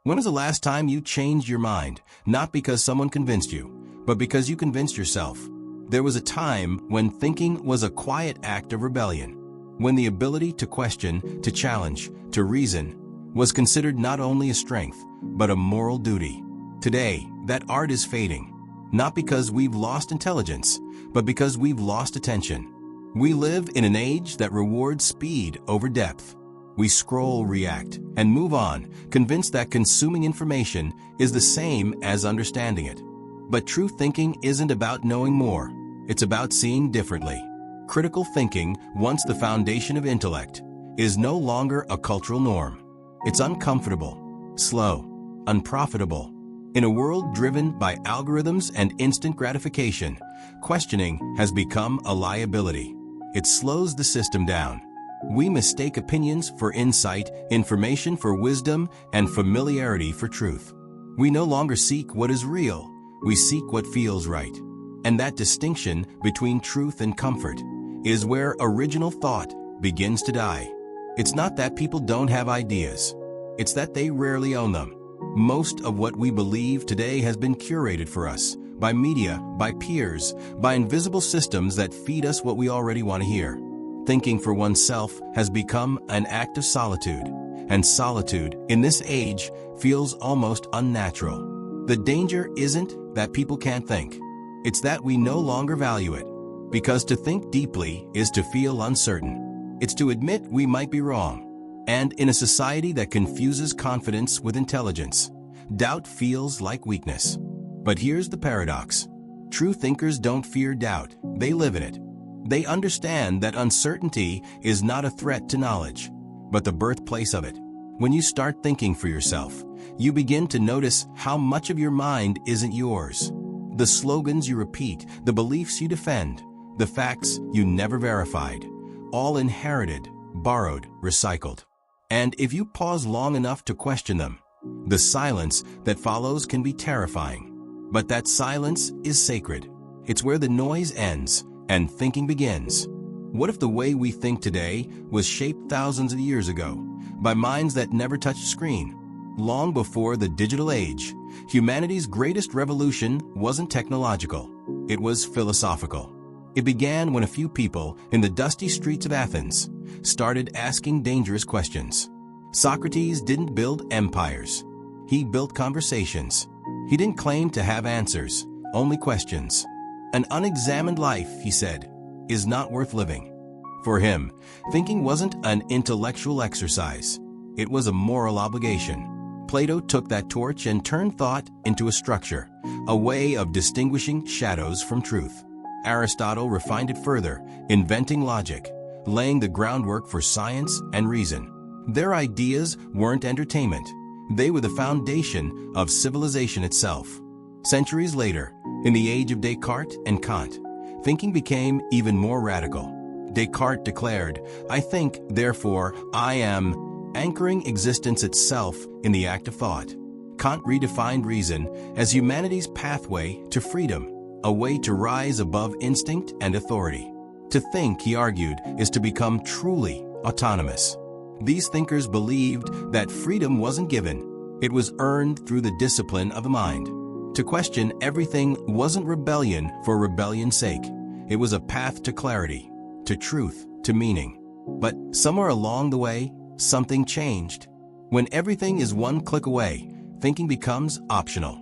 When was the last time you changed your mind, not because someone convinced you, but because you convinced yourself? There was a time when thinking was a quiet act of rebellion, when the ability to question, to challenge, to reason was considered not only a strength, but a moral duty. Today, that art is fading, not because we've lost intelligence, but because we've lost attention. We live in an age that rewards speed over depth. We scroll, react, and move on, convinced that consuming information is the same as understanding it. But true thinking isn't about knowing more. It's about seeing differently. Critical thinking, once the foundation of intellect, is no longer a cultural norm. It's uncomfortable, slow, unprofitable. In a world driven by algorithms and instant gratification, questioning has become a liability. It slows the system down. We mistake opinions for insight, information for wisdom, and familiarity for truth. We no longer seek what is real, we seek what feels right. And that distinction between truth and comfort is where original thought begins to die. It's not that people don't have ideas, it's that they rarely own them. Most of what we believe today has been curated for us by media, by peers, by invisible systems that feed us what we already want to hear. Thinking for oneself has become an act of solitude, and solitude in this age feels almost unnatural. The danger isn't that people can't think. It's that we no longer value it. Because to think deeply is to feel uncertain. It's to admit we might be wrong. And in a society that confuses confidence with intelligence, doubt feels like weakness. But here's the paradox. True thinkers don't fear doubt, they live in it. They understand that uncertainty is not a threat to knowledge, but the birthplace of it. When you start thinking for yourself, you begin to notice how much of your mind isn't yours. The slogans you repeat, the beliefs you defend, the facts you never verified, all inherited, borrowed, recycled. And if you pause long enough to question them, the silence that follows can be terrifying. But that silence is sacred. It's where the noise ends and thinking begins. What if the way we think today was shaped thousands of years ago by minds that never touched a screen? Long before the digital age, humanity's greatest revolution wasn't technological, it was philosophical. It began when a few people in the dusty streets of Athens started asking dangerous questions. Socrates didn't build empires, he built conversations. He didn't claim to have answers, only questions. An unexamined life, he said, is not worth living. For him, thinking wasn't an intellectual exercise. It was a moral obligation. Plato took that torch and turned thought into a structure, a way of distinguishing shadows from truth. Aristotle refined it further, inventing logic, laying the groundwork for science and reason. Their ideas weren't entertainment. They were the foundation of civilization itself. Centuries later, in the age of Descartes and Kant, thinking became even more radical. Descartes declared, "I think, therefore I am," anchoring existence itself in the act of thought. Kant redefined reason as humanity's pathway to freedom, a way to rise above instinct and authority. To think, he argued, is to become truly autonomous. These thinkers believed that freedom wasn't given, it was earned through the discipline of the mind. To question everything wasn't rebellion for rebellion's sake. It was a path to clarity, to truth, to meaning. But somewhere along the way, something changed. When everything is one click away, thinking becomes optional.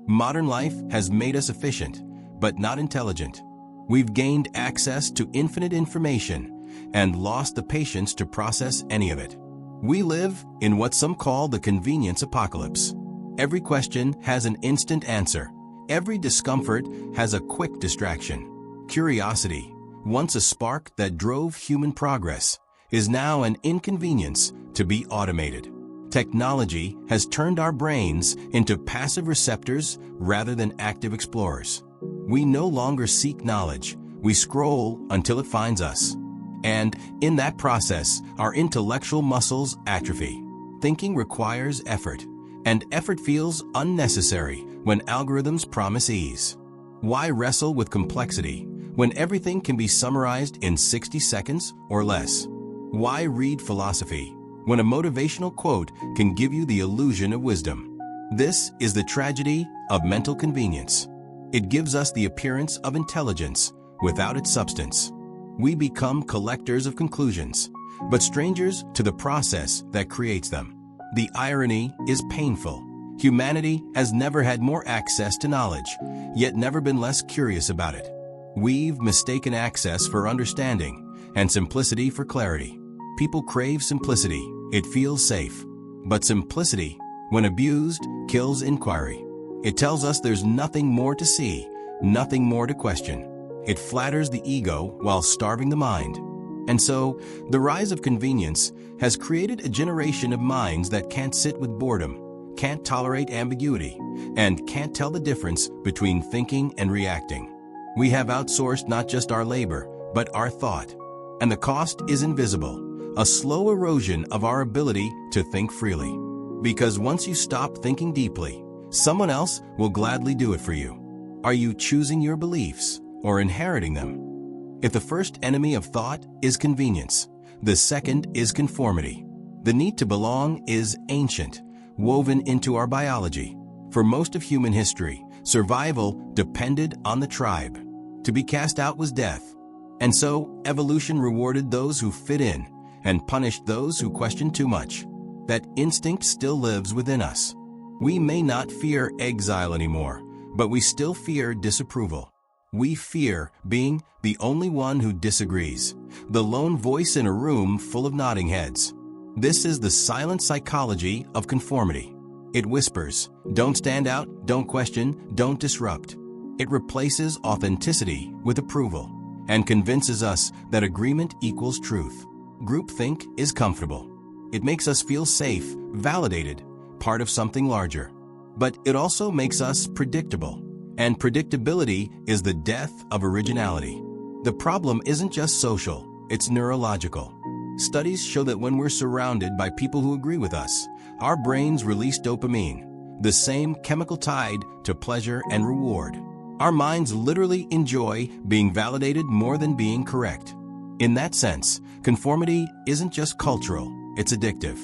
Modern life has made us efficient, but not intelligent. We've gained access to infinite information and lost the patience to process any of it. We live in what some call the convenience apocalypse. Every question has an instant answer. Every discomfort has a quick distraction. Curiosity, once a spark that drove human progress, is now an inconvenience to be automated. Technology has turned our brains into passive receptors rather than active explorers. We no longer seek knowledge, we scroll until it finds us. And in that process, our intellectual muscles atrophy. Thinking requires effort, and effort feels unnecessary when algorithms promise ease. Why wrestle with complexity when everything can be summarized in 60 seconds or less? Why read philosophy when a motivational quote can give you the illusion of wisdom. This is the tragedy of mental convenience. It gives us the appearance of intelligence without its substance. We become collectors of conclusions, but strangers to the process that creates them. The irony is painful. Humanity has never had more access to knowledge, yet never been less curious about it. We've mistaken access for understanding and simplicity for clarity. People crave simplicity. It feels safe. But simplicity, when abused, kills inquiry. It tells us there's nothing more to see, nothing more to question. It flatters the ego while starving the mind. And so, the rise of convenience has created a generation of minds that can't sit with boredom, can't tolerate ambiguity, and can't tell the difference between thinking and reacting. We have outsourced not just our labor, but our thought. And the cost is invisible, a slow erosion of our ability to think freely. Because once you stop thinking deeply, someone else will gladly do it for you. Are you choosing your beliefs or inheriting them? If the first enemy of thought is convenience, the second is conformity. The need to belong is ancient, woven into our biology. For most of human history, survival depended on the tribe. To be cast out was death. And so, evolution rewarded those who fit in and punished those who questioned too much. That instinct still lives within us. We may not fear exile anymore, but we still fear disapproval. We fear being the only one who disagrees, the lone voice in a room full of nodding heads. This is the silent psychology of conformity. It whispers, don't stand out, don't question, don't disrupt. It replaces authenticity with approval and convinces us that agreement equals truth. Groupthink is comfortable. It makes us feel safe, validated, part of something larger. But it also makes us predictable. And predictability is the death of originality. The problem isn't just social, it's neurological. Studies show that when we're surrounded by people who agree with us, our brains release dopamine, the same chemical tied to pleasure and reward. Our minds literally enjoy being validated more than being correct. In that sense, conformity isn't just cultural, it's addictive.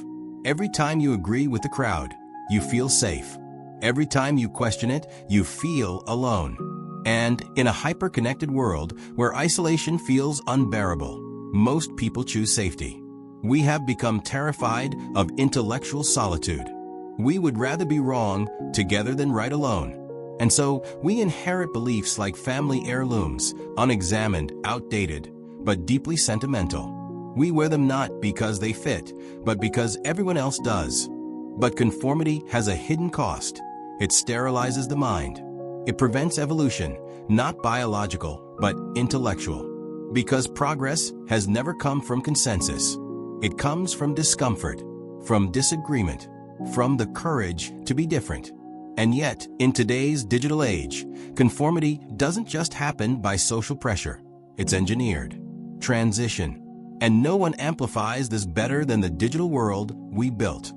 Every time you agree with the crowd, you feel safe. Every time you question it, you feel alone. And in a hyper-connected world where isolation feels unbearable, most people choose safety. We have become terrified of intellectual solitude. We would rather be wrong together than right alone. And so we inherit beliefs like family heirlooms, unexamined, outdated, but deeply sentimental. We wear them not because they fit, but because everyone else does. But conformity has a hidden cost. It sterilizes the mind. It prevents evolution, not biological, but intellectual. Because progress has never come from consensus. It comes from discomfort, from disagreement, from the courage to be different. And yet, in today's digital age, conformity doesn't just happen by social pressure. It's engineered. Transition. And no one amplifies this better than the digital world we built.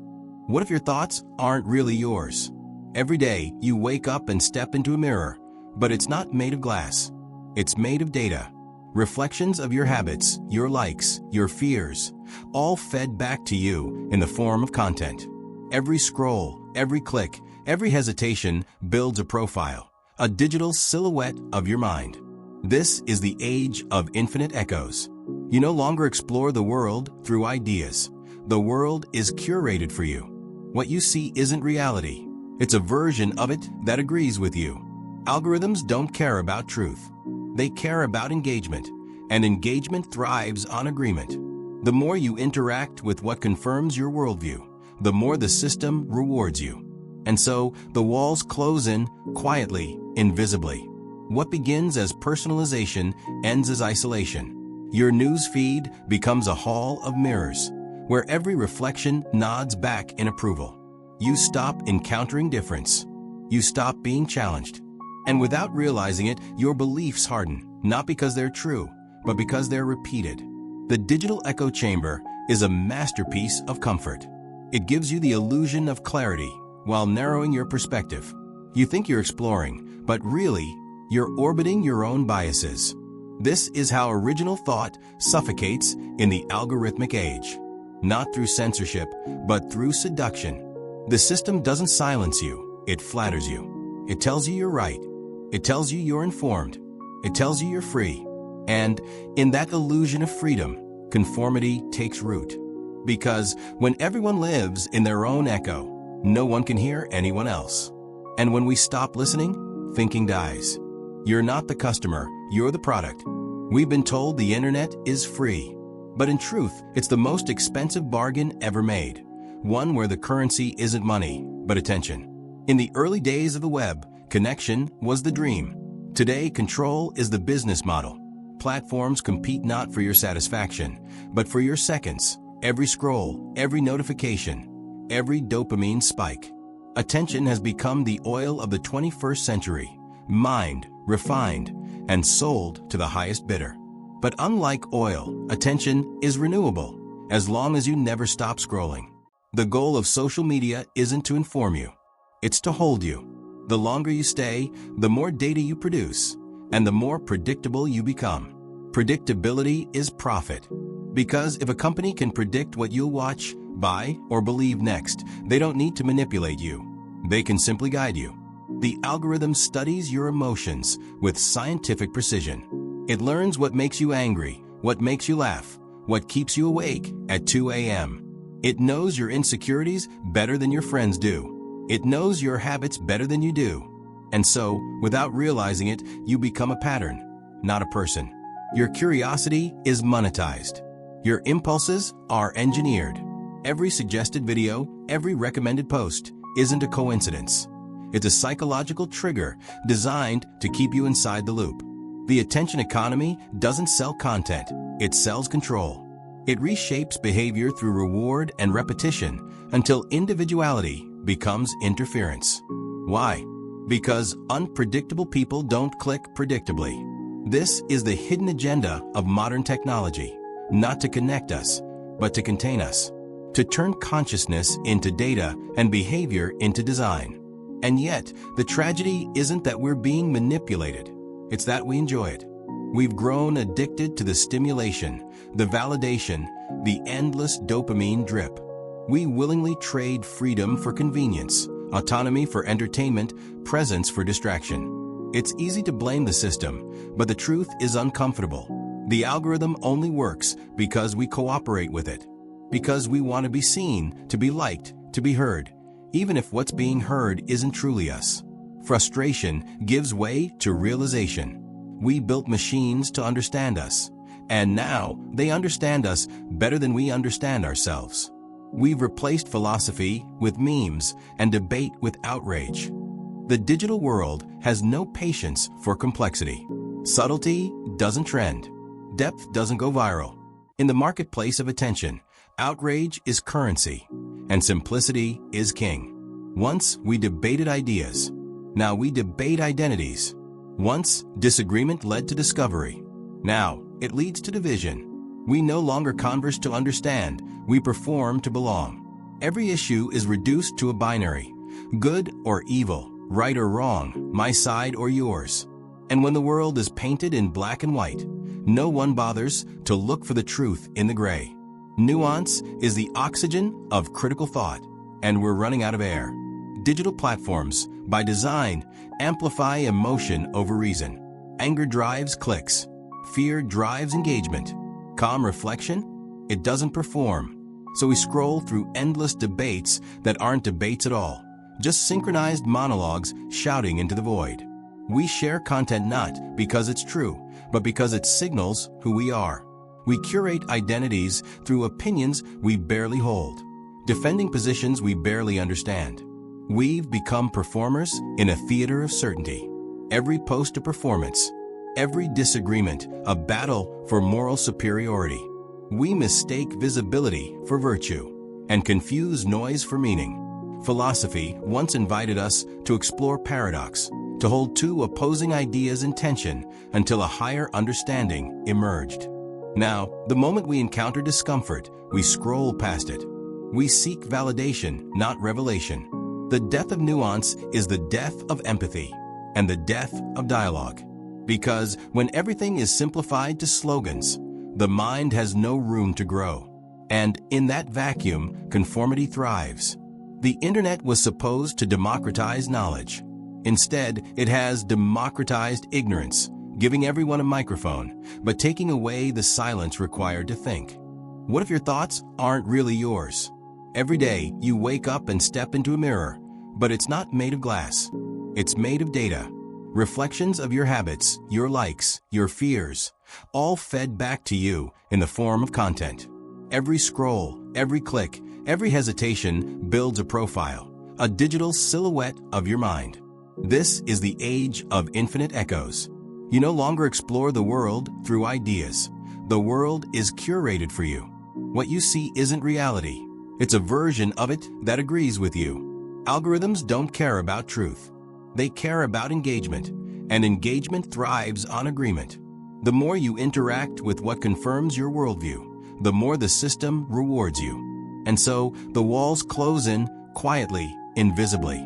What if your thoughts aren't really yours? Every day, you wake up and step into a mirror, but it's not made of glass. It's made of data. Reflections of your habits, your likes, your fears, all fed back to you in the form of content. Every scroll, every click, every hesitation builds a profile, a digital silhouette of your mind. This is the age of infinite echoes. You no longer explore the world through ideas. The world is curated for you. What you see isn't reality. It's a version of it that agrees with you. Algorithms don't care about truth. They care about engagement, and engagement thrives on agreement. The more you interact with what confirms your worldview, the more the system rewards you. And so, the walls close in quietly, invisibly. What begins as personalization ends as isolation. Your news feed becomes a hall of mirrors, where every reflection nods back in approval. You stop encountering difference. You stop being challenged. And without realizing it, your beliefs harden, not because they're true, but because they're repeated. The digital echo chamber is a masterpiece of comfort. It gives you the illusion of clarity while narrowing your perspective. You think you're exploring, but really, you're orbiting your own biases. This is how original thought suffocates in the algorithmic age. not through censorship, but through seduction. The system doesn't silence you, it flatters you. It tells you you're right. It tells you you're informed. It tells you you're free. And in that illusion of freedom, conformity takes root. Because when everyone lives in their own echo, no one can hear anyone else. And when we stop listening, thinking dies. You're not the customer, you're the product. We've been told the internet is free. But in truth, it's the most expensive bargain ever made. One where the currency isn't money, but attention. In the early days of the web, connection was the dream. Today, control is the business model. Platforms compete not for your satisfaction, but for your seconds. Every scroll, every notification, every dopamine spike. Attention has become the oil of the 21st century, mined, refined, and sold to the highest bidder. But unlike oil, attention is renewable, as long as you never stop scrolling. The goal of social media isn't to inform you, it's to hold you. The longer you stay, the more data you produce, and the more predictable you become. Predictability is profit. Because if a company can predict what you'll watch, buy, or believe next, they don't need to manipulate you. They can simply guide you. The algorithm studies your emotions with scientific precision. It learns what makes you angry, what makes you laugh, what keeps you awake at 2 a.m. It knows your insecurities better than your friends do. It knows your habits better than you do. And so, without realizing it, you become a pattern, not a person. Your curiosity is monetized. Your impulses are engineered. Every suggested video, every recommended post isn't a coincidence. It's a psychological trigger designed to keep you inside the loop. The attention economy doesn't sell content, it sells control. It reshapes behavior through reward and repetition until individuality becomes interference. Why? Because unpredictable people don't click predictably. This is the hidden agenda of modern technology, not to connect us, but to contain us, to turn consciousness into data and behavior into design. And yet, the tragedy isn't that we're being manipulated, it's that we enjoy it. We've grown addicted to the stimulation, the validation, the endless dopamine drip. We willingly trade freedom for convenience, autonomy for entertainment, presence for distraction. It's easy to blame the system, but the truth is uncomfortable. The algorithm only works because we cooperate with it, because we want to be seen, to be liked, to be heard, even if what's being heard isn't truly us. Frustration gives way to realization. We built machines to understand us, and now they understand us better than we understand ourselves. We've replaced philosophy with memes and debate with outrage. The digital world has no patience for complexity. Subtlety doesn't trend. Depth doesn't go viral. In the marketplace of attention, outrage is currency, and simplicity is king. Once we debated ideas. Now we debate identities. Once disagreement led to discovery. Now it leads to division. We no longer converse to understand, we perform to belong. Every issue is reduced to a binary, good or evil, right or wrong, my side or yours. And when the world is painted in black and white, no one bothers to look for the truth in the gray. Nuance is the oxygen of critical thought, and we're running out of air. Digital platforms, by design, amplify emotion over reason. Anger drives clicks. Fear drives engagement. Calm reflection? It doesn't perform. So we scroll through endless debates that aren't debates at all, just synchronized monologues shouting into the void. We share content not because it's true, but because it signals who we are. We curate identities through opinions we barely hold, defending positions we barely understand. We've become performers in a theater of certainty. Every post a performance, every disagreement a battle for moral superiority. We mistake visibility for virtue and confuse noise for meaning. Philosophy once invited us to explore paradox, to hold two opposing ideas in tension until a higher understanding emerged. Now, the moment we encounter discomfort, we scroll past it. We seek validation, not revelation. The death of nuance is the death of empathy and the death of dialogue. Because when everything is simplified to slogans, the mind has no room to grow. And in that vacuum, conformity thrives. The internet was supposed to democratize knowledge. Instead, it has democratized ignorance, giving everyone a microphone, but taking away the silence required to think. What if your thoughts aren't really yours? Every day, you wake up and step into a mirror, but it's not made of glass. It's made of data. Reflections of your habits, your likes, your fears, all fed back to you in the form of content. Every scroll, every click, every hesitation builds a profile, a digital silhouette of your mind. This is the age of infinite echoes. You no longer explore the world through ideas. The world is curated for you. What you see isn't reality. It's a version of it that agrees with you. Algorithms don't care about truth. They care about engagement, and engagement thrives on agreement. The more you interact with what confirms your worldview, the more the system rewards you. And so, the walls close in, quietly, invisibly.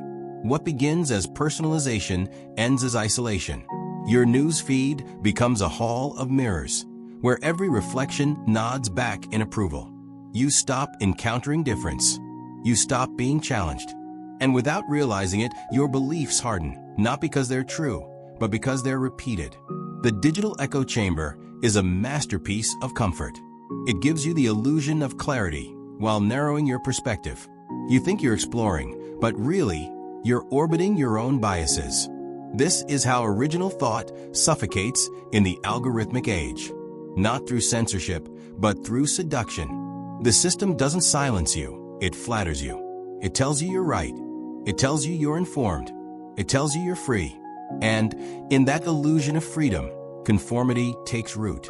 What begins as personalization ends as isolation. Your news feed becomes a hall of mirrors, where every reflection nods back in approval. You stop encountering difference. You stop being challenged. And without realizing it, your beliefs harden, not because they're true, but because they're repeated. The digital echo chamber is a masterpiece of comfort. It gives you the illusion of clarity while narrowing your perspective. You think you're exploring, but really, you're orbiting your own biases. This is how original thought suffocates in the algorithmic age. Not through censorship, but through seduction. The system doesn't silence you, it flatters you. It tells you you're right. It tells you you're informed. It tells you you're free. And in that illusion of freedom, conformity takes root.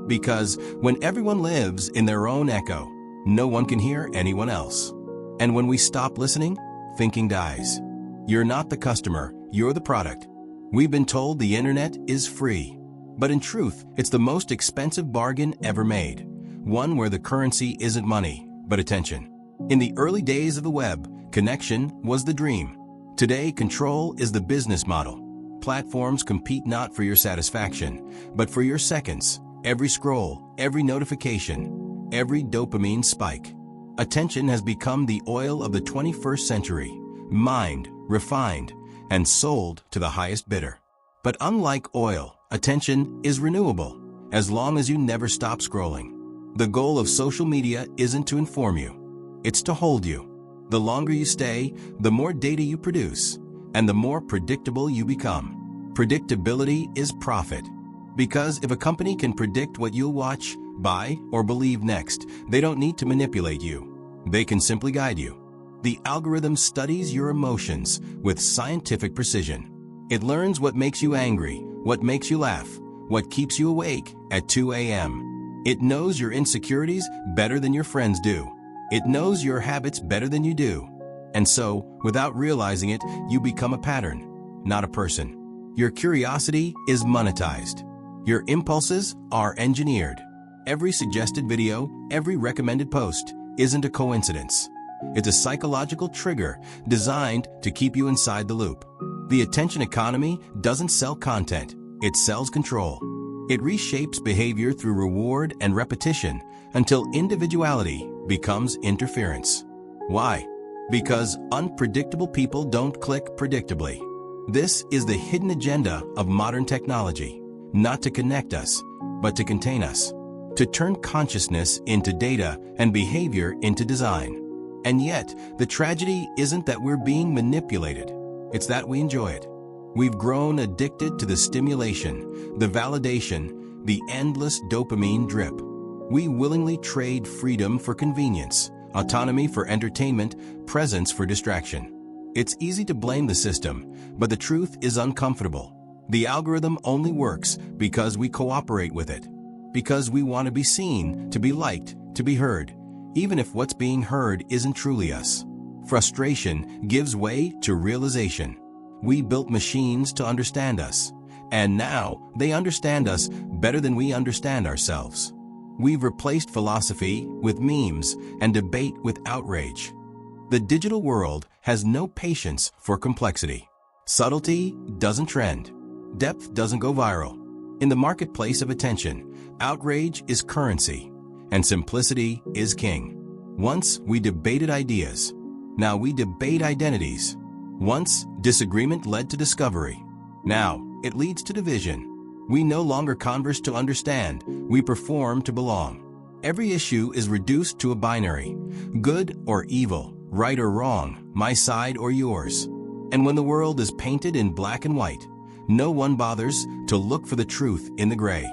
Because when everyone lives in their own echo, no one can hear anyone else. And when we stop listening, thinking dies. You're not the customer, you're the product. We've been told the internet is free. But in truth, it's the most expensive bargain ever made. One where the currency isn't money, but attention. In the early days of the web, connection was the dream. Today, control is the business model. Platforms compete not for your satisfaction, but for your seconds. Every scroll, every notification, every dopamine spike. Attention has become the oil of the 21st century, mined, refined, and sold to the highest bidder. But unlike oil, attention is renewable, as long as you never stop scrolling. The goal of social media isn't to inform you, it's to hold you. The longer you stay, the more data you produce, and the more predictable you become. Predictability is profit. Because if a company can predict what you'll watch, buy, or believe next, they don't need to manipulate you. They can simply guide you. The algorithm studies your emotions with scientific precision. It learns what makes you angry, what makes you laugh, what keeps you awake at 2 a.m. It knows your insecurities better than your friends do. It knows your habits better than you do. And so, without realizing it, you become a pattern, not a person. Your curiosity is monetized. Your impulses are engineered. Every suggested video, every recommended post isn't a coincidence. It's a psychological trigger designed to keep you inside the loop. The attention economy doesn't sell content, it sells control. It reshapes behavior through reward and repetition until individuality becomes interference. Why? Because unpredictable people don't click predictably. This is the hidden agenda of modern technology, not to connect us, but to contain us, to turn consciousness into data and behavior into design. And yet, the tragedy isn't that we're being manipulated, it's that we enjoy it. We've grown addicted to the stimulation, the validation, the endless dopamine drip. We willingly trade freedom for convenience, autonomy for entertainment, presence for distraction. It's easy to blame the system, but the truth is uncomfortable. The algorithm only works because we cooperate with it, because we want to be seen, to be liked, to be heard, even if what's being heard isn't truly us. Frustration gives way to realization. We built machines to understand us, and now they understand us better than we understand ourselves. We've replaced philosophy with memes and debate with outrage. The digital world has no patience for complexity. Subtlety doesn't trend. Depth doesn't go viral. In the marketplace of attention, outrage is currency. and simplicity is king. Once we debated ideas. Now we debate identities. Once disagreement led to discovery. Now it leads to division. We no longer converse to understand, we perform to belong. Every issue is reduced to a binary, good or evil, right or wrong, my side or yours. And when the world is painted in black and white, no one bothers to look for the truth in the gray.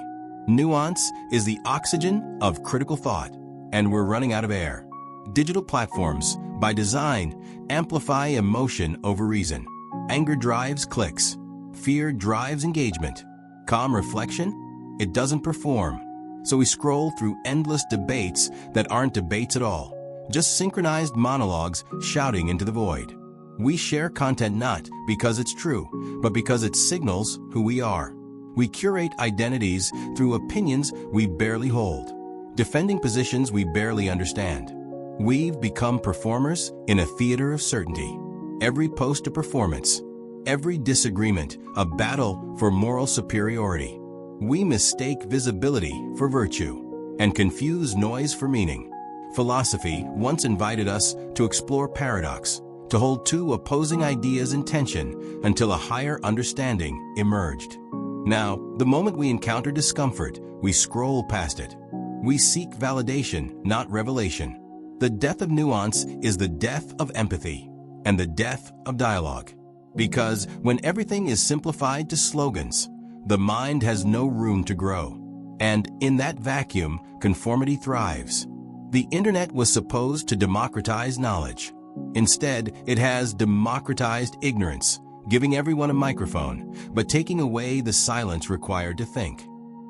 Nuance is the oxygen of critical thought, and we're running out of air. Digital platforms, by design, amplify emotion over reason. Anger drives clicks. Fear drives engagement. Calm reflection? It doesn't perform. So we scroll through endless debates that aren't debates at all, just synchronized monologues shouting into the void. We share content not because it's true, but because it signals who we are. We curate identities through opinions we barely hold, defending positions we barely understand. We've become performers in a theater of certainty. Every post a performance, every disagreement a battle for moral superiority. We mistake visibility for virtue and confuse noise for meaning. Philosophy once invited us to explore paradox, to hold two opposing ideas in tension until a higher understanding emerged. Now, the moment we encounter discomfort, we scroll past it. We seek validation, not revelation. The death of nuance is the death of empathy and the death of dialogue. Because when everything is simplified to slogans, the mind has no room to grow. And in that vacuum, conformity thrives. The internet was supposed to democratize knowledge. Instead, it has democratized ignorance, giving everyone a microphone, but taking away the silence required to think.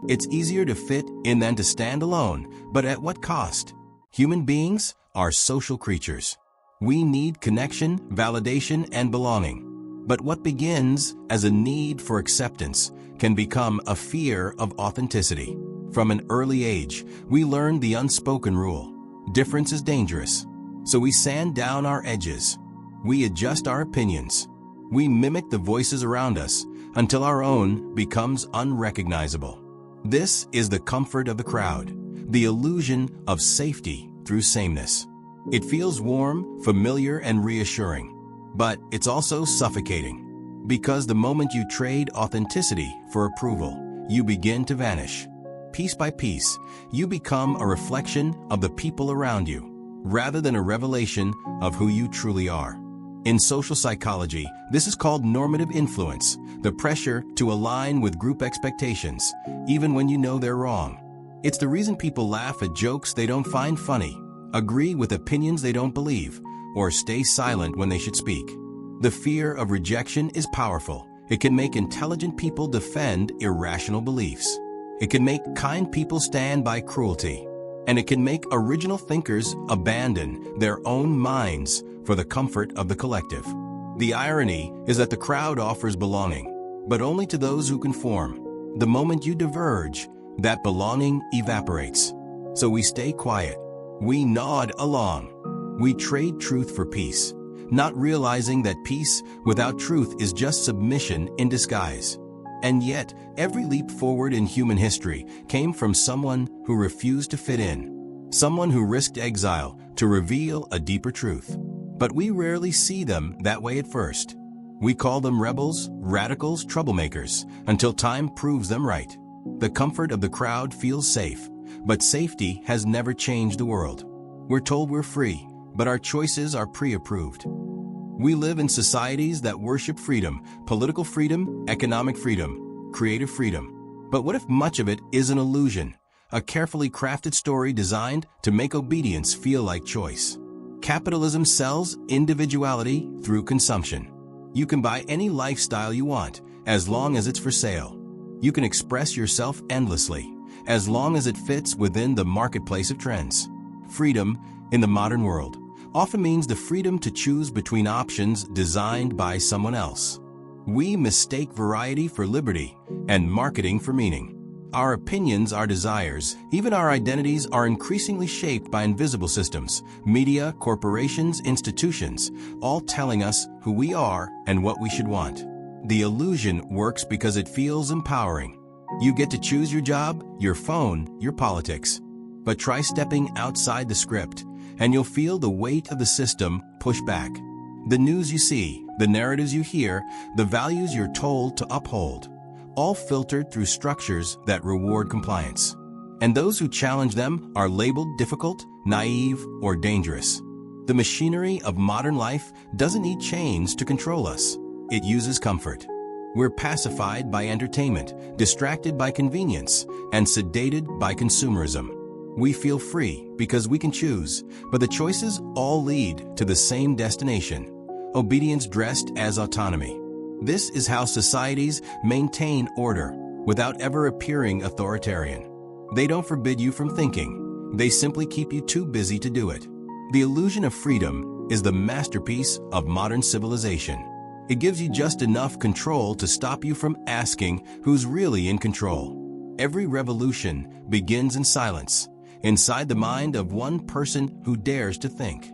It's easier to fit in than to stand alone, but at what cost? Human beings are social creatures. We need connection, validation, and belonging. But what begins as a need for acceptance can become a fear of authenticity. From an early age, we learned the unspoken rule: difference is dangerous. So we sand down our edges. We adjust our opinions. We mimic the voices around us until our own becomes unrecognizable. This is the comfort of the crowd, the illusion of safety through sameness. It feels warm, familiar, and reassuring, but it's also suffocating. Because the moment you trade authenticity for approval, you begin to vanish. Piece by piece, you become a reflection of the people around you, rather than a revelation of who you truly are. In social psychology, this is called normative influence, the pressure to align with group expectations, even when you know they're wrong. It's the reason people laugh at jokes they don't find funny, agree with opinions they don't believe, or stay silent when they should speak. The fear of rejection is powerful. It can make intelligent people defend irrational beliefs. It can make kind people stand by cruelty. And it can make original thinkers abandon their own minds for the comfort of the collective. The irony is that the crowd offers belonging, but only to those who conform. The moment you diverge, that belonging evaporates. So we stay quiet. We nod along. We trade truth for peace, not realizing that peace without truth is just submission in disguise. And yet, every leap forward in human history came from someone who refused to fit in, someone who risked exile to reveal a deeper truth. But we rarely see them that way at first. We call them rebels, radicals, troublemakers, until time proves them right. The comfort of the crowd feels safe, but safety has never changed the world. We're told we're free, but our choices are pre-approved. We live in societies that worship freedom, political freedom, economic freedom, creative freedom. But what if much of it is an illusion, a carefully crafted story designed to make obedience feel like choice? Capitalism sells individuality through consumption. You can buy any lifestyle you want, as long as it's for sale. You can express yourself endlessly, as long as it fits within the marketplace of trends. Freedom, in the modern world, often means the freedom to choose between options designed by someone else. We mistake variety for liberty and marketing for meaning. Our opinions, our desires, even our identities are increasingly shaped by invisible systems, media, corporations, institutions, all telling us who we are and what we should want. The illusion works because it feels empowering. You get to choose your job, your phone, your politics. But try stepping outside the script, and you'll feel the weight of the system push back. The news you see, the narratives you hear, the values you're told to uphold, all filtered through structures that reward compliance. And those who challenge them are labeled difficult, naive, or dangerous. The machinery of modern life doesn't need chains to control us. It uses comfort. We're pacified by entertainment, distracted by convenience, and sedated by consumerism. We feel free because we can choose, but the choices all lead to the same destination: obedience dressed as autonomy. This is how societies maintain order without ever appearing authoritarian. They don't forbid you from thinking. They simply keep you too busy to do it. The illusion of freedom is the masterpiece of modern civilization. It gives you just enough control to stop you from asking who's really in control. Every revolution begins in silence, inside the mind of one person who dares to think.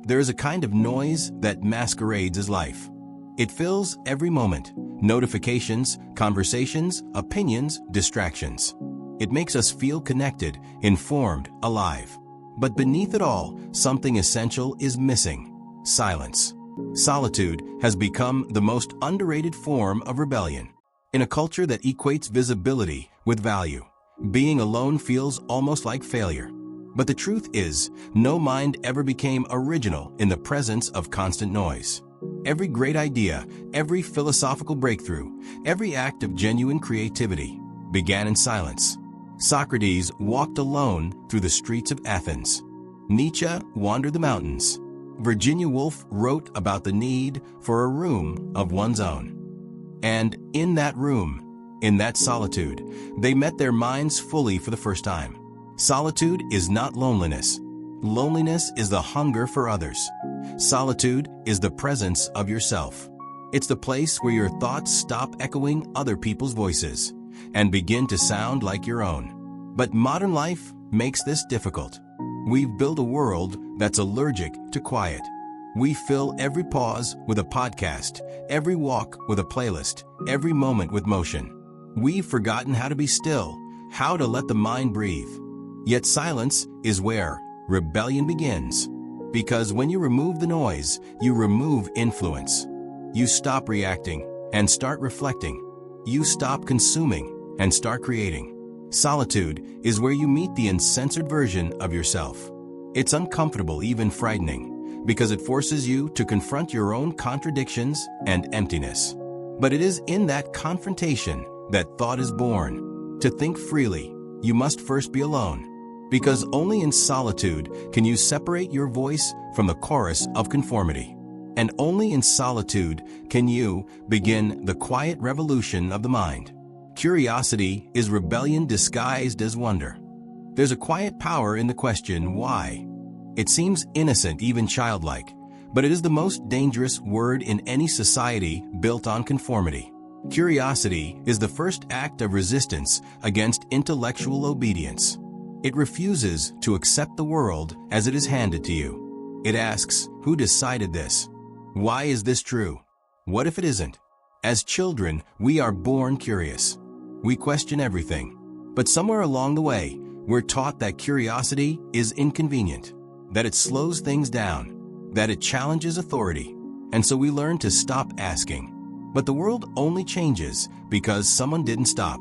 There is a kind of noise that masquerades as life. It fills every moment: notifications, conversations, opinions, distractions. It makes us feel connected, informed, alive. But beneath it all, something essential is missing: silence. Solitude has become the most underrated form of rebellion. In a culture that equates visibility with value, being alone feels almost like failure. But the truth is, no mind ever became original in the presence of constant noise. Every great idea, every philosophical breakthrough, every act of genuine creativity began in silence. Socrates walked alone through the streets of Athens. Nietzsche wandered the mountains. Virginia Woolf wrote about the need for a room of one's own. And in that room, in that solitude, they met their minds fully for the first time. Solitude is not loneliness. Loneliness is the hunger for others. Solitude is the presence of yourself. It's the place where your thoughts stop echoing other people's voices and begin to sound like your own. But modern life makes this difficult. We've built a world that's allergic to quiet. We fill every pause with a podcast, every walk with a playlist, every moment with motion. We've forgotten how to be still, how to let the mind breathe. Yet silence is where rebellion begins. Because when you remove the noise, you remove influence. You stop reacting and start reflecting. You stop consuming and start creating. Solitude is where you meet the uncensored version of yourself. It's uncomfortable, even frightening, because it forces you to confront your own contradictions and emptiness. But it is in that confrontation that thought is born. To think freely, you must first be alone. Because only in solitude can you separate your voice from the chorus of conformity. And only in solitude can you begin the quiet revolution of the mind. Curiosity is rebellion disguised as wonder. There's a quiet power in the question, why? It seems innocent, even childlike, but it is the most dangerous word in any society built on conformity. Curiosity is the first act of resistance against intellectual obedience. It refuses to accept the world as it is handed to you. It asks, who decided this? Why is this true? What if it isn't? As children, we are born curious. We question everything. But somewhere along the way, we're taught that curiosity is inconvenient, that it slows things down, that it challenges authority. And so we learn to stop asking. But the world only changes because someone didn't stop.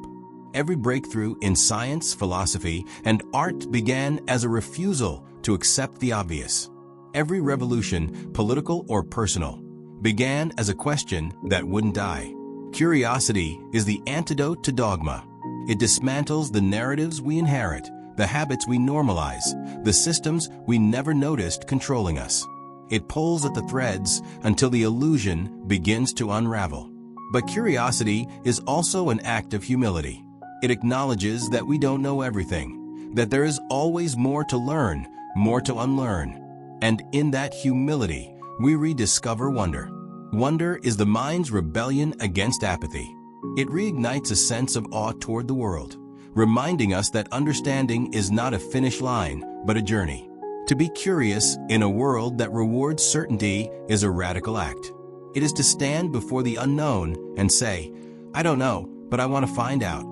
Every breakthrough in science, philosophy, and art began as a refusal to accept the obvious. Every revolution, political or personal, began as a question that wouldn't die. Curiosity is the antidote to dogma. It dismantles the narratives we inherit, the habits we normalize, the systems we never noticed controlling us. It pulls at the threads until the illusion begins to unravel. But curiosity is also an act of humility. It acknowledges that we don't know everything, that there is always more to learn, more to unlearn. And in that humility, we rediscover wonder. Wonder is the mind's rebellion against apathy. It reignites a sense of awe toward the world, reminding us that understanding is not a finish line, but a journey. To be curious in a world that rewards certainty is a radical act. It is to stand before the unknown and say, I don't know, but I want to find out.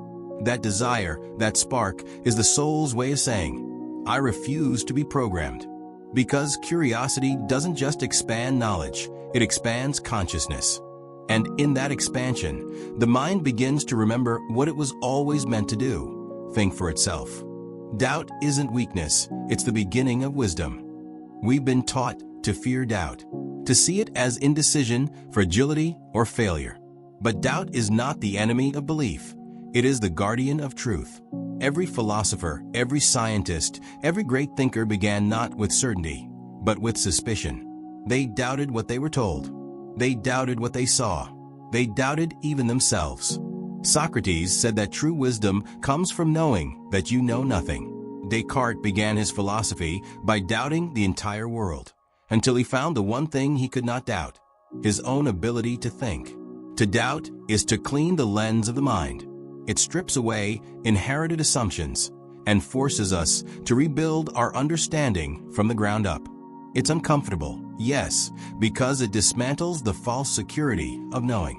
That desire, that spark, is the soul's way of saying, I refuse to be programmed. Because curiosity doesn't just expand knowledge, it expands consciousness. And in that expansion, the mind begins to remember what it was always meant to do: think for itself. Doubt isn't weakness, it's the beginning of wisdom. We've been taught to fear doubt, to see it as indecision, fragility, or failure. But doubt is not the enemy of belief. It is the guardian of truth. Every philosopher, every scientist, every great thinker began not with certainty, but with suspicion. They doubted what they were told. They doubted what they saw. They doubted even themselves. Socrates said that true wisdom comes from knowing that you know nothing. Descartes began his philosophy by doubting the entire world, until he found the one thing he could not doubt: his own ability to think. To doubt is to clean the lens of the mind. It strips away inherited assumptions and forces us to rebuild our understanding from the ground up. It's uncomfortable, yes, because it dismantles the false security of knowing.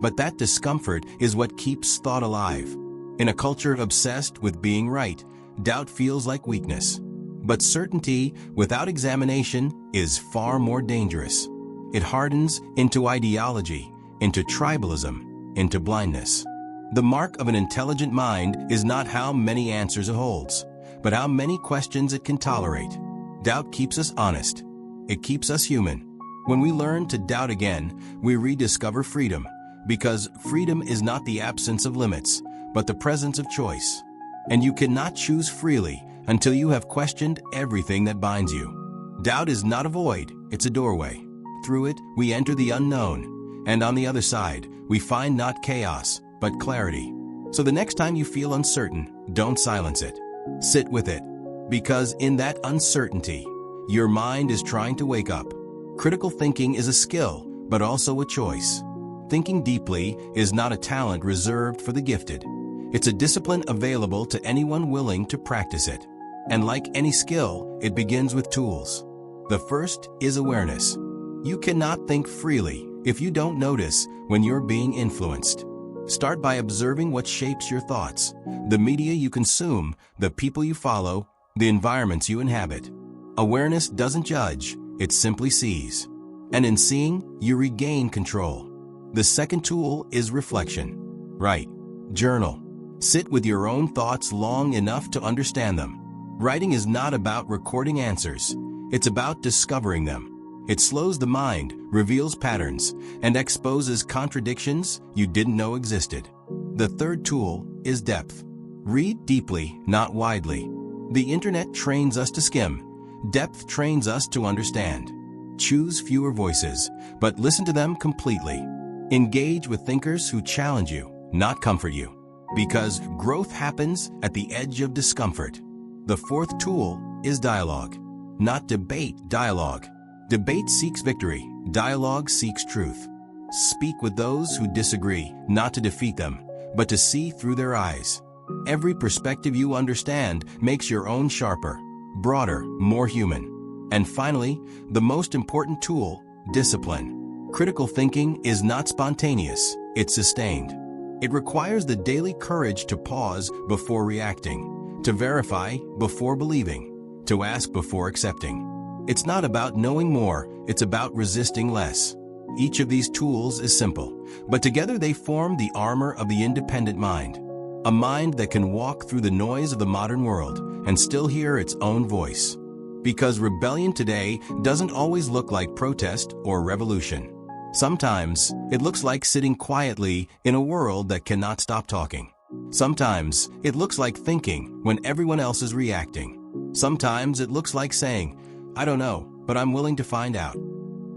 But that discomfort is what keeps thought alive. In a culture obsessed with being right, doubt feels like weakness. But certainty without examination is far more dangerous. It hardens into ideology, into tribalism, into blindness. The mark of an intelligent mind is not how many answers it holds, but how many questions it can tolerate. Doubt keeps us honest. It keeps us human. When we learn to doubt again, we rediscover freedom, because freedom is not the absence of limits, but the presence of choice. And you cannot choose freely until you have questioned everything that binds you. Doubt is not a void, it's a doorway. Through it, we enter the unknown, and on the other side, we find not chaos, but clarity. So the next time you feel uncertain, don't silence it. Sit with it, because in that uncertainty, your mind is trying to wake up. Critical thinking is a skill, but also a choice. Thinking deeply is not a talent reserved for the gifted. It's a discipline available to anyone willing to practice it. And like any skill, it begins with tools. The first is awareness. You cannot think freely if you don't notice when you're being influenced. Start by observing what shapes your thoughts, the media you consume, the people you follow, the environments you inhabit. Awareness doesn't judge, it simply sees. And in seeing, you regain control. The second tool is reflection. Write. Journal. Sit with your own thoughts long enough to understand them. Writing is not about recording answers. It's about discovering them. It slows the mind, reveals patterns, and exposes contradictions you didn't know existed. The third tool is depth. Read deeply, not widely. The internet trains us to skim. Depth trains us to understand. Choose fewer voices, but listen to them completely. Engage with thinkers who challenge you, not comfort you. Because growth happens at the edge of discomfort. The fourth tool is dialogue. Not debate, dialogue. Debate seeks victory. Dialogue seeks truth. Speak with those who disagree, not to defeat them, but to see through their eyes. Every perspective you understand makes your own sharper, broader, more human. And finally, the most important tool, discipline. Critical thinking is not spontaneous, it's sustained. It requires the daily courage to pause before reacting, to verify before believing, to ask before accepting. It's not about knowing more, it's about resisting less. Each of these tools is simple, but together they form the armor of the independent mind. A mind that can walk through the noise of the modern world and still hear its own voice. Because rebellion today doesn't always look like protest or revolution. Sometimes it looks like sitting quietly in a world that cannot stop talking. Sometimes it looks like thinking when everyone else is reacting. Sometimes it looks like saying, "I don't know, but I'm willing to find out."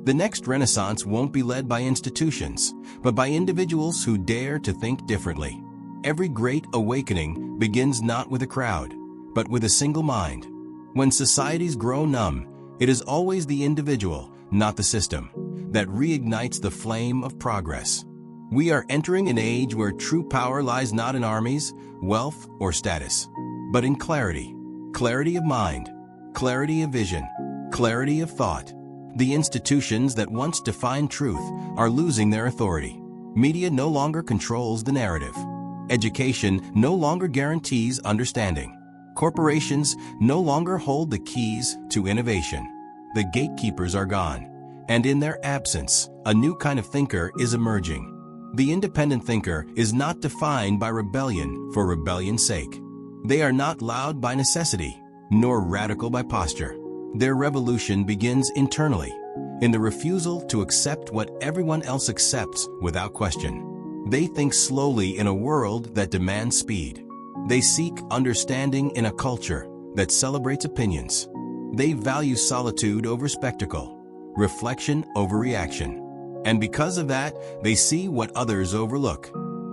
The next Renaissance won't be led by institutions, but by individuals who dare to think differently. Every great awakening begins not with a crowd, but with a single mind. When societies grow numb, it is always the individual, not the system, that reignites the flame of progress. We are entering an age where true power lies not in armies, wealth, or status, but in clarity. Clarity of mind, clarity of vision, clarity of thought. The institutions that once defined truth are losing their authority. Media no longer controls the narrative. Education no longer guarantees understanding. Corporations no longer hold the keys to innovation. The gatekeepers are gone, and in their absence, a new kind of thinker is emerging. The independent thinker is not defined by rebellion for rebellion's sake. They are not loud by necessity, nor radical by posture. Their revolution begins internally, in the refusal to accept what everyone else accepts without question. They think slowly in a world that demands speed. They seek understanding in a culture that celebrates opinions. They value solitude over spectacle, reflection over reaction. And because of that, they see what others overlook.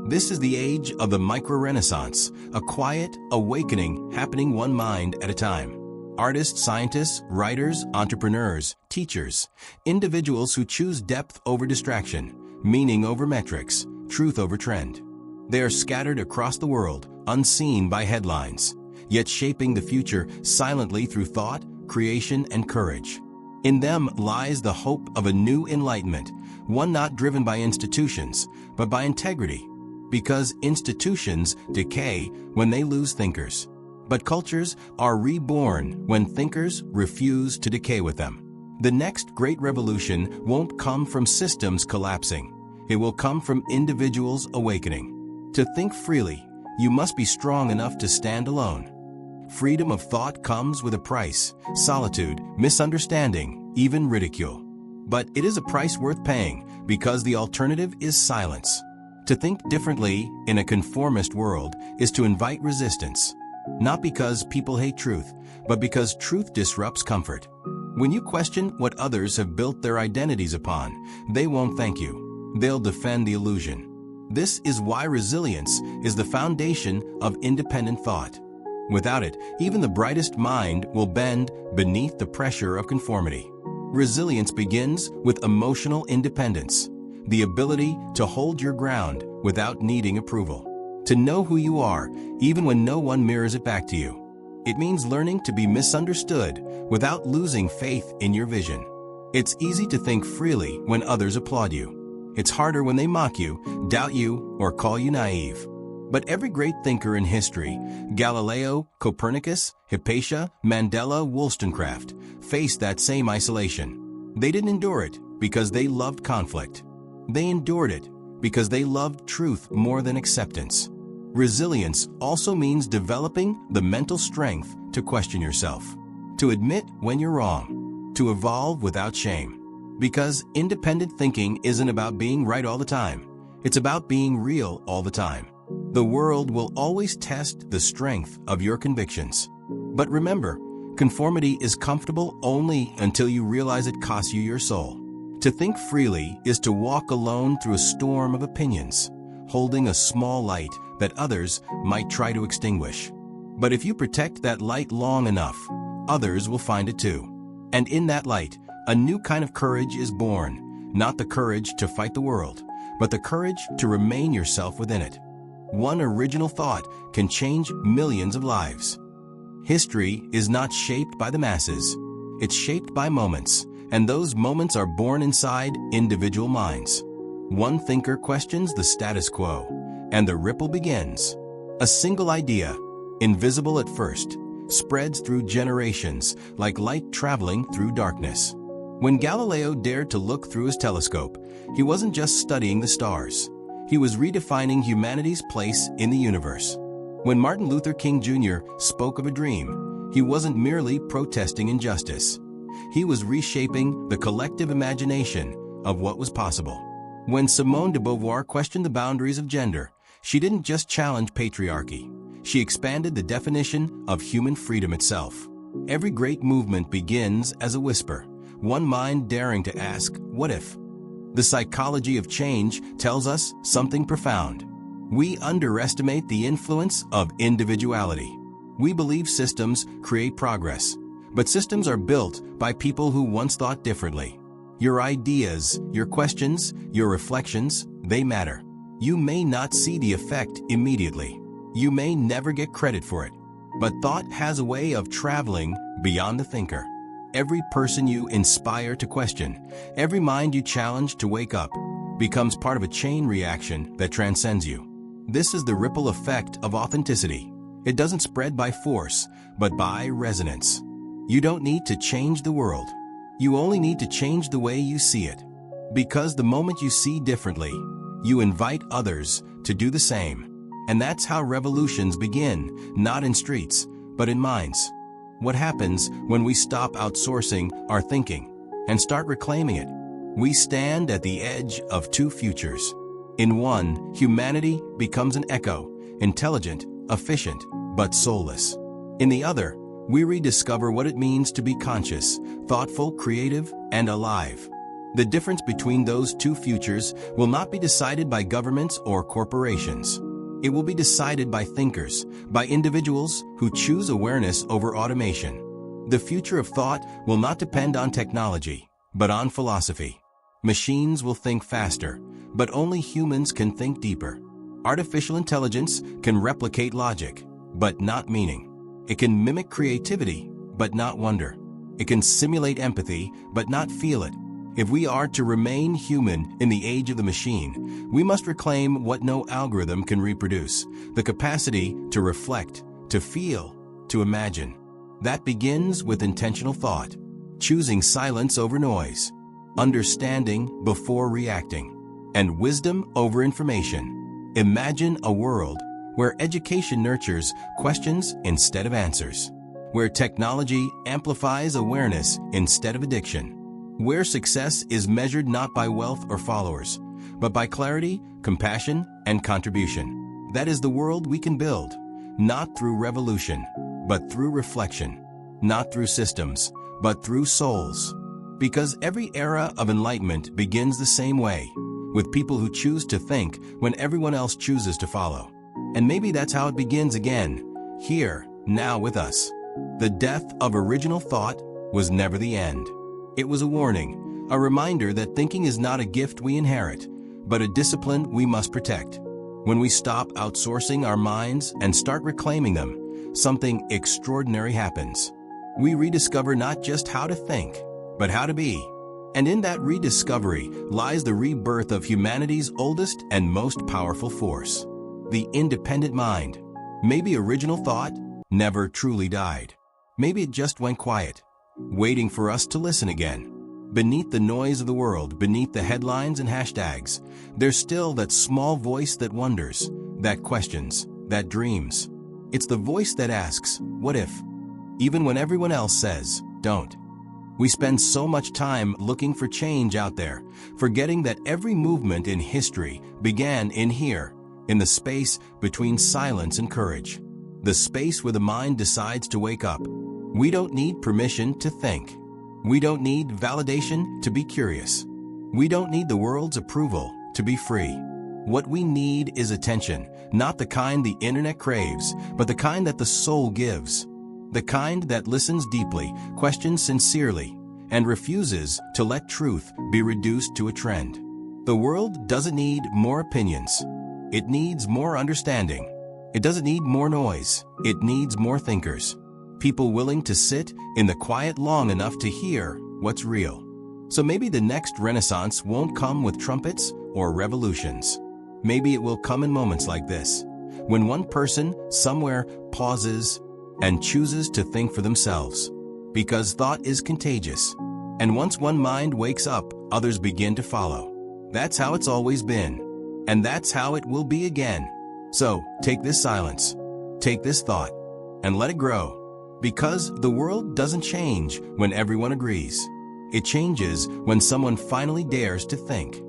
This is the age of the micro-renaissance, a quiet awakening happening one mind at a time. Artists, scientists, writers, entrepreneurs, teachers, individuals who choose depth over distraction, meaning over metrics, truth over trend. They are scattered across the world, unseen by headlines, yet shaping the future silently through thought, creation, and courage. In them lies the hope of a new enlightenment, one not driven by institutions, but by integrity, because institutions decay when they lose thinkers. But cultures are reborn when thinkers refuse to decay with them. The next great revolution won't come from systems collapsing. It will come from individuals awakening. To think freely, you must be strong enough to stand alone. Freedom of thought comes with a price: solitude, misunderstanding, even ridicule. But it is a price worth paying, because the alternative is silence. To think differently in a conformist world is to invite resistance. Not because people hate truth, but because truth disrupts comfort. When you question what others have built their identities upon, they won't thank you. They'll defend the illusion. This is why resilience is the foundation of independent thought. Without it, even the brightest mind will bend beneath the pressure of conformity. Resilience begins with emotional independence, the ability to hold your ground without needing approval. To know who you are, even when no one mirrors it back to you. It means learning to be misunderstood without losing faith in your vision. It's easy to think freely when others applaud you. It's harder when they mock you, doubt you, or call you naive. But every great thinker in history, Galileo, Copernicus, Hypatia, Mandela, Wollstonecraft, faced that same isolation. They didn't endure it because they loved conflict. They endured it because they loved truth more than acceptance. Resilience also means developing the mental strength to question yourself, to admit when you're wrong, to evolve without shame. Because independent thinking isn't about being right all the time. It's about being real all the time. The world will always test the strength of your convictions. But remember, conformity is comfortable only until you realize it costs you your soul. To think freely is to walk alone through a storm of opinions, holding a small light that others might try to extinguish. But if you protect that light long enough, others will find it too. And in that light, a new kind of courage is born, not the courage to fight the world, but the courage to remain yourself within it. One original thought can change millions of lives. History is not shaped by the masses. It's shaped by moments, and those moments are born inside individual minds. One thinker questions the status quo, and the ripple begins. A single idea, invisible at first, spreads through generations like light traveling through darkness. When Galileo dared to look through his telescope, he wasn't just studying the stars. He was redefining humanity's place in the universe. When Martin Luther King Jr. spoke of a dream, he wasn't merely protesting injustice. He was reshaping the collective imagination of what was possible. When Simone de Beauvoir questioned the boundaries of gender, she didn't just challenge patriarchy. She expanded the definition of human freedom itself. Every great movement begins as a whisper, one mind daring to ask, what if? The psychology of change tells us something profound. We underestimate the influence of individuality. We believe systems create progress, but systems are built by people who once thought differently. Your ideas, your questions, your reflections, they matter. You may not see the effect immediately. You may never get credit for it. But thought has a way of traveling beyond the thinker. Every person you inspire to question, every mind you challenge to wake up, becomes part of a chain reaction that transcends you. This is the ripple effect of authenticity. It doesn't spread by force, but by resonance. You don't need to change the world. You only need to change the way you see it. Because the moment you see differently, you invite others to do the same. And that's how revolutions begin, not in streets, but in minds. What happens when we stop outsourcing our thinking and start reclaiming it? We stand at the edge of two futures. In one, humanity becomes an echo, intelligent, efficient, but soulless. In the other, we rediscover what it means to be conscious, thoughtful, creative, and alive. The difference between those two futures will not be decided by governments or corporations. It will be decided by thinkers, by individuals who choose awareness over automation. The future of thought will not depend on technology, but on philosophy. Machines will think faster, but only humans can think deeper. Artificial intelligence can replicate logic, but not meaning. It can mimic creativity, but not wonder. It can simulate empathy, but not feel it. If we are to remain human in the age of the machine, we must reclaim what no algorithm can reproduce, the capacity to reflect, to feel, to imagine. That begins with intentional thought, choosing silence over noise, understanding before reacting, and wisdom over information. Imagine a world where education nurtures questions instead of answers, where technology amplifies awareness instead of addiction, where success is measured not by wealth or followers, but by clarity, compassion, and contribution. That is the world we can build, not through revolution, but through reflection, not through systems, but through souls. Because every era of enlightenment begins the same way, with people who choose to think when everyone else chooses to follow. And maybe that's how it begins again, here, now with us. The death of original thought was never the end. It was a warning, a reminder that thinking is not a gift we inherit, but a discipline we must protect. When we stop outsourcing our minds and start reclaiming them, something extraordinary happens. We rediscover not just how to think, but how to be. And in that rediscovery lies the rebirth of humanity's oldest and most powerful force, the independent mind. Maybe original thought never truly died. Maybe it just went quiet, waiting for us to listen again. Beneath the noise of the world, beneath the headlines and hashtags, there's still that small voice that wonders, that questions, that dreams. It's the voice that asks, what if? Even when everyone else says, don't. We spend so much time looking for change out there, forgetting that every movement in history began in here, in the space between silence and courage. The space where the mind decides to wake up. We don't need permission to think. We don't need validation to be curious. We don't need the world's approval to be free. What we need is attention, not the kind the internet craves, but the kind that the soul gives. The kind that listens deeply, questions sincerely, and refuses to let truth be reduced to a trend. The world doesn't need more opinions. It needs more understanding. It doesn't need more noise. It needs more thinkers. People willing to sit in the quiet long enough to hear what's real. So maybe the next renaissance won't come with trumpets or revolutions. Maybe it will come in moments like this, when one person somewhere pauses and chooses to think for themselves. Because thought is contagious. And once one mind wakes up, others begin to follow. That's how it's always been. And that's how it will be again. So take this silence, take this thought, and let it grow. Because the world doesn't change when everyone agrees. It changes when someone finally dares to think.